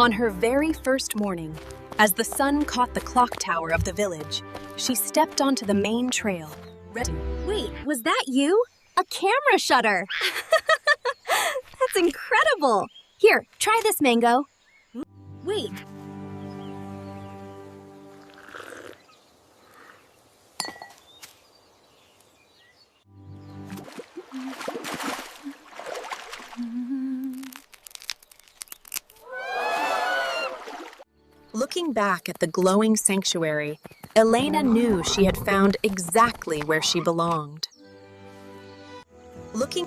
On her very first morning, as the sun caught the clock tower of the village, she stepped onto the main trail. Wait, was that you? A camera shutter! That's incredible! Here, try this, Mango. Wait. Looking back at the glowing sanctuary, Elena knew she had found exactly where she belonged. Looking